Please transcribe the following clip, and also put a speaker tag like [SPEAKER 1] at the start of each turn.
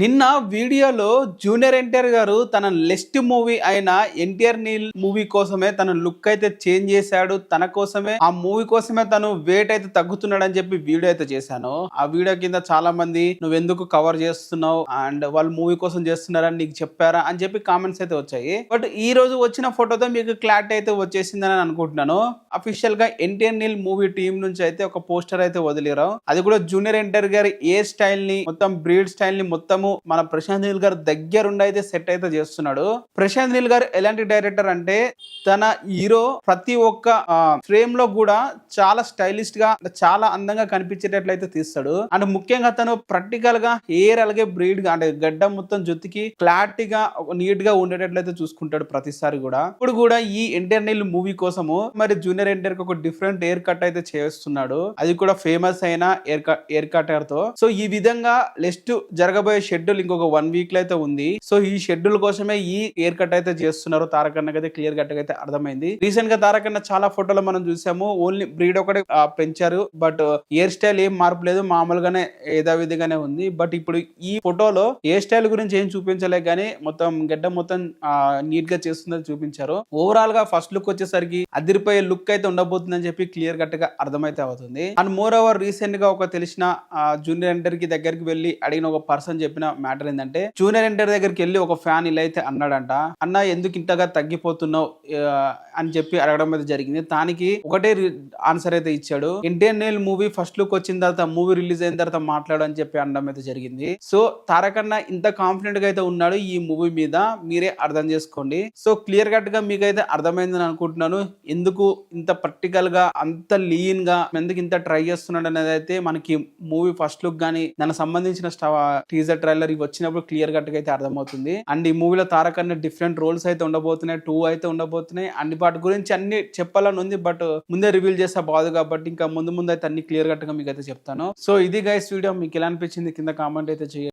[SPEAKER 1] నిన్న వీడియోలో జూనియర్ ఎన్టీఆర్ గారు తన నెక్స్ట్ మూవీ అయిన ఎన్టీఆర్ నీల్ మూవీ కోసమే తన లుక్ అయితే చేంజ్ చేశాడు. తన కోసమే ఆ మూవీ కోసమే తను వెయిట్ అయితే తగ్గుతున్నాడు అని చెప్పి వీడియో అయితే చేశాను. ఆ వీడియో కింద చాలా మంది నువ్వెందుకు కవర్ చేస్తున్నావు అండ్ వాళ్ళు మూవీ కోసం చేస్తున్నారని నీకు చెప్పారా అని చెప్పి కామెంట్స్ అయితే వచ్చాయి. బట్ ఈ రోజు వచ్చిన ఫోటోతో మీకు క్లారిటీ అయితే వచ్చేసిందని అనుకుంటున్నాను. అఫీషియల్ గా ఎన్టీఆర్ నీల్ మూవీ టీం నుంచి అయితే ఒక పోస్టర్ అయితే వదిలేరు. అది కూడా జూనియర్ ఎన్టీఆర్ గారి ఏ స్టైల్ ని మొత్తం బ్రీడ్ స్టైల్ ని మొత్తము మన ప్రశాంత్ నీల్ గారు దగ్గరుండి అయితే సెట్ అయితే చేస్తున్నాడు. ప్రశాంత్ నీల్ గారు ఎలాంటి డైరెక్టర్ అంటే తన హీరో ప్రతి ఒక్క ఫ్రేమ్ లో కూడా చాలా స్టైలిష్ గా చాలా అందంగా కనిపించేటట్లయితే తీస్తాడు. అండ్ ముఖ్యంగా తను ప్రాక్టికల్ గా హెయిర్ అలాగే బ్రీడ్ గా అంటే గడ్డ మొత్తం జుత్తుకి క్లారిటీగా నీట్ గా ఉండేటట్లయితే చూసుకుంటాడు ప్రతిసారి కూడా. ఇప్పుడు కూడా ఈ ఎన్టీఆర్ నీల్ మూవీ కోసము మరి జూనియర్ ఎన్టీఆర్ కి ఒక డిఫరెంట్ హెయిర్ కట్ అయితే చేస్తున్నాడు. అది కూడా ఫేమస్ అయిన హెయిర్ కటర్ తో. సో ఈ విధంగా నెక్స్ట్ జరగబోయే షెడ్యూల్ ఇంకొక 1 వీక్ లో అయితే ఉంది. సో ఈ షెడ్యూల్ కోసమే ఈ హెయిర్ కట్ అయితే చేస్తున్నారు. తారకన్నకి అయితే క్లియర్ కట్ అయితే అర్థమైంది. రీసెంట్ గా తారకన్న చాలా ఫోటోలు మనం చూసాము. ఓన్లీ బ్రీడ్ ఒకటే పెంచారు. బట్ హెయిర్ స్టైల్ ఏం మార్పు లేదు, మామూలుగానే యథావిధిగానే ఉంది. బట్ ఇప్పుడు ఈ ఫోటోలో హెయిర్ స్టైల్ గురించి ఏం చూపించలే కానీ మొత్తం గడ్డ మొత్తం నీట్ గా చేస్తుందని చూపించారు. ఓవరాల్ గా ఫస్ట్ లుక్ వచ్చేసరికి అదిరిపోయే లుక్ అయితే ఉండబోతుందని చెప్పి క్లియర్ కట్ గా అర్థమైతే అవుతుంది. అండ్ మోర్ ఓవర్ రీసెంట్ గా ఒక తెలిసిన జూనియర్ ఎన్టీఆర్ కి దగ్గరికి వెళ్ళి అడిగిన ఒక పర్సన్ చెప్పిన మ్యాటర్ ఏంటంటే జూనియర్ ఎన్టీఆర్ దగ్గరికి వెళ్ళి ఒక ఫ్యాన్ ఇలా అయితే అన్నాడంట, అన్న ఎందుకు ఇంతగా తగ్గిపోతున్నావు అని చెప్పి అడగడం అయితే జరిగింది. దానికి ఒకటే ఆన్సర్ అయితే ఇచ్చాడు, NTR Neel movie first look వచ్చిన తర్వాత మూవీ రిలీజ్ అయిన తర్వాత మాట్లాడు అని చెప్పి అనడం అయితే జరిగింది. సో తారకన్న ఇంత కాన్ఫిడెంట్ గా అయితే ఉన్నాడు ఈ మూవీ మీద, మీరే అర్థం చేసుకోండి. సో క్లియర్ కట్ గా మీకైతే అర్థమైందని అనుకుంటున్నాను. ఎందుకు ఇంత ప్రాక్టికల్ గా అంత లీన్ గా ఎందుకు ఇంత ట్రై చేస్తున్నాడు అనేది అయితే మనకి మూవీ ఫస్ట్ లుక్ గానీ దానికి సంబంధించిన టీజర్ ట్రైలర్ ఇవి వచ్చినప్పుడు క్లియర్ కట్ గా అయితే అర్థమవుతుంది. అండ్ ఈ మూవీలో తారకన్న డిఫరెంట్ రోల్స్ అయితే ఉండబోతున్నాయి, 2 అయితే ఉండబోతున్నాయి. అండ్ వాటి గురించి అన్ని చెప్పాలని ఉంది, బట్ ముందే రివీల్ చేస్తే బాదు కాబట్టి ఇంకా ముందు అయితే అన్ని క్లియర్ కట్ గా మీకు అయితే చెప్తాను. సో ఇది గైస్ వీడియో, మీకు ఎలా అనిపించింది కింద కామెంట్ అయితే చేయండి.